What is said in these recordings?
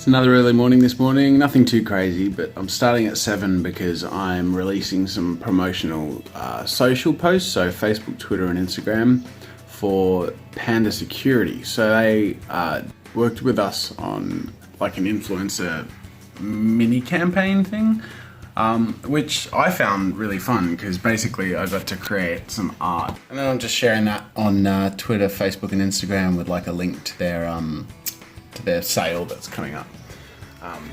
It's another early morning this morning, nothing too crazy, but I'm starting at 7 because I'm releasing some promotional social posts, so Facebook, Twitter and Instagram, for Panda Security. So they worked with us on like an influencer mini campaign thing, which I found really fun because basically I got to create some art. And then I'm just sharing that on Twitter, Facebook and Instagram with like a link to their sale that's coming up.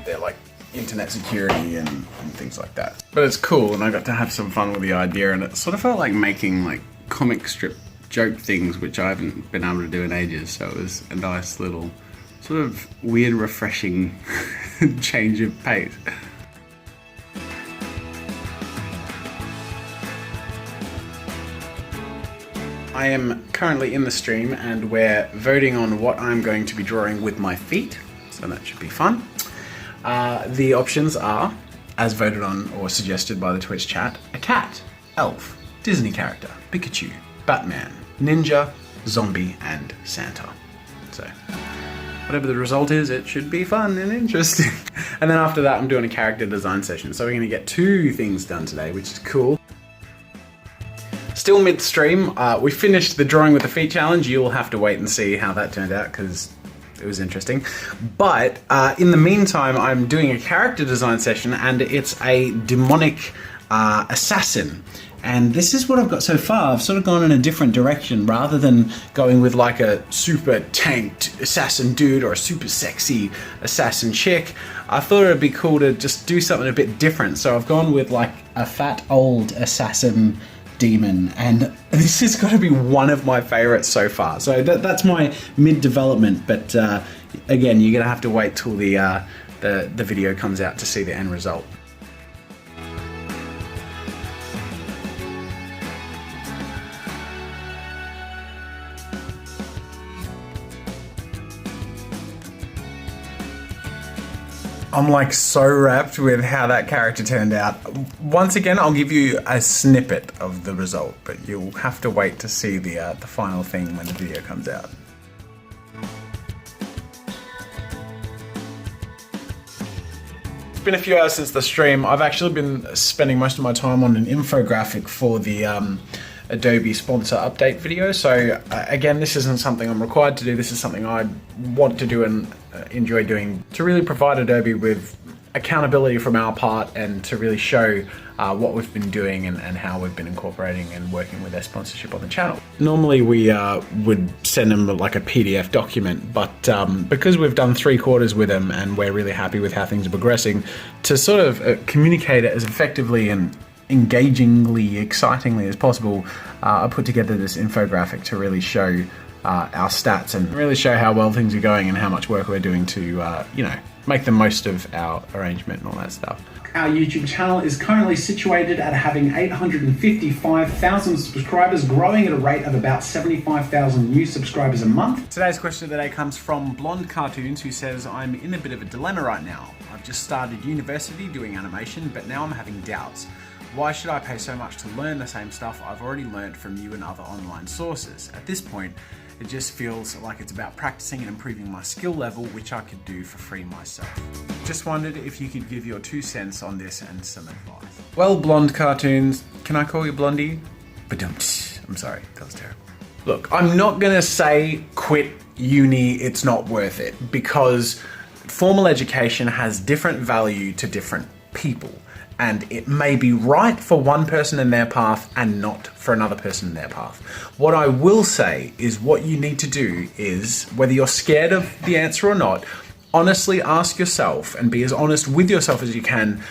They're like internet security and things like that. But it's cool and I got to have some fun with the idea, and it sort of felt like making like comic strip joke things, which I haven't been able to do in ages. So it was a nice little sort of weird, refreshing change of pace. I am currently in the stream and we're voting on what I'm going to be drawing with my feet, so that should be fun. The options are, as voted on or suggested by the Twitch chat, a cat, elf, Disney character, Pikachu, Batman, ninja, zombie and Santa. So whatever the result is, it should be fun and interesting. And then after that I'm doing a character design session, so we're going to get 2 things done today, which is cool. Still mid-stream, we finished the drawing with the feet challenge. You'll have to wait and see how that turned out because it was interesting. But in the meantime, I'm doing a character design session and it's a demonic assassin. And this is what I've got so far. I've sort of gone in a different direction. Rather than going with like a super tanked assassin dude or a super sexy assassin chick, I thought it'd be cool to just do something a bit different. So I've gone with like a fat old assassin demon, and this has got to be one of my favorites so far. So that's my mid-development, but again, you're gonna have to wait till the video comes out to see the end result. I'm like so wrapped with how that character turned out. Once again, I'll give you a snippet of the result, but you'll have to wait to see the final thing when the video comes out. It's been a few hours since the stream. I've actually been spending most of my time on an infographic for the Adobe sponsor update video. So again, this isn't something I'm required to do. This is something I want to do and enjoy doing to really provide Adobe with accountability from our part and to really show what we've been doing and how we've been incorporating and working with their sponsorship on the channel. Normally we would send them like a PDF document, but because we've done 3/4 with them and we're really happy with how things are progressing, to sort of communicate it as effectively and engagingly, excitingly as possible, I put together this infographic to really show our stats and really show how well things are going and how much work we're doing to, you know, make the most of our arrangement and all that stuff. Our YouTube channel is currently situated at having 855,000 subscribers, growing at a rate of about 75,000 new subscribers a month. Today's question of the day comes from Blonde Cartoons, who says, I'm in a bit of a dilemma right now. I've just started university doing animation, but now I'm having doubts. Why should I pay so much to learn the same stuff I've already learned from you and other online sources? At this point, it just feels like it's about practicing and improving my skill level, which I could do for free myself. Just wondered if you could give your 2 cents on this and some advice. Well, Blonde Cartoons, can I call you Blondie? Ba-dum-tsh. I'm sorry, that was terrible. Look, I'm not gonna say quit uni, it's not worth it, because formal education has different value to different people. And it may be right for one person in their path and not for another person in their path. What I will say is what you need to do is, whether you're scared of the answer or not, honestly ask yourself and be as honest with yourself as you can,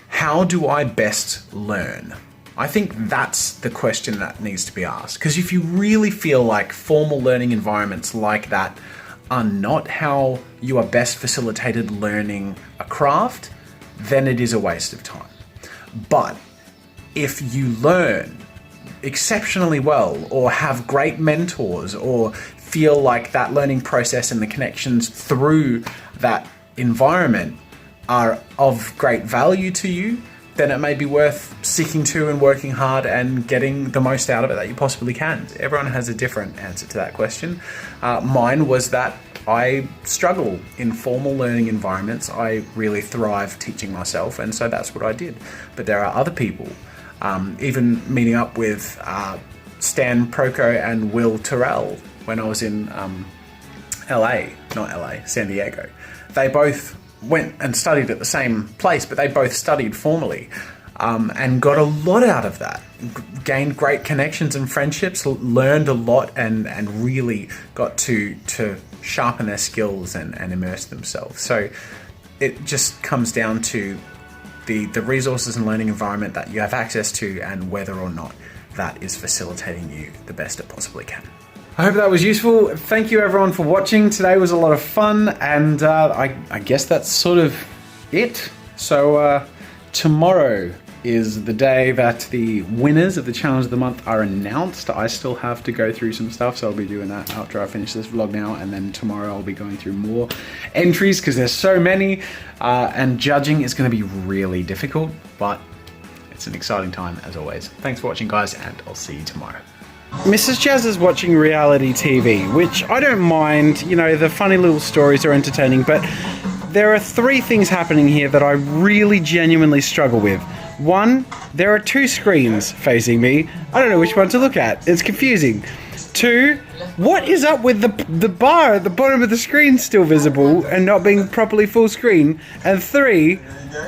how do I best learn? I think that's the question that needs to be asked. Because if you really feel like formal learning environments like that are not how you are best facilitated learning a craft, then it is a waste of time. But if you learn exceptionally well or have great mentors or feel like that learning process and the connections through that environment are of great value to you, then it may be worth sticking to and working hard and getting the most out of it that you possibly can. Everyone has a different answer to that question. Mine was that I struggle in formal learning environments. I really thrive teaching myself, and so that's what I did. But there are other people, even meeting up with Stan Proco and Will Terrell when I was in San Diego. They both went and studied at the same place, but they both studied formally. And got a lot out of that, gained great connections and friendships, learned a lot, and really got to sharpen their skills and immerse themselves. So it just comes down to the resources and learning environment that you have access to, and whether or not that is facilitating you the best it possibly can. I hope that was useful. Thank you everyone for watching. Today was a lot of fun, and I guess that's sort of it. So tomorrow is the day that the winners of the Challenge of the Month are announced. I still have to go through some stuff, so I'll be doing that after I finish this vlog now, and then tomorrow I'll be going through more entries because there's so many, and judging is going to be really difficult, but it's an exciting time as always. Thanks for watching, guys, and I'll see you tomorrow. Mrs. Jazza's watching reality TV, which I don't mind. You know, the funny little stories are entertaining, but there are 3 things happening here that I really genuinely struggle with. 1, there are 2 screens facing me. I don't know which one to look at. It's confusing. 2, what is up with the bar at the bottom of the screen still visible and not being properly full screen? And 3,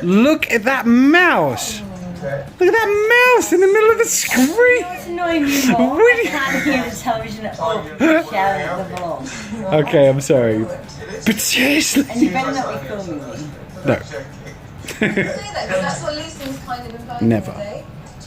look at that mouse. Look at that mouse in the middle of the screen. It's annoying me more. I can't hear the television at all. Shouting at the ball. Okay, I'm sorry. But seriously. And you better not be filming me. No. That's what Lucy's kind of inviting Never. today.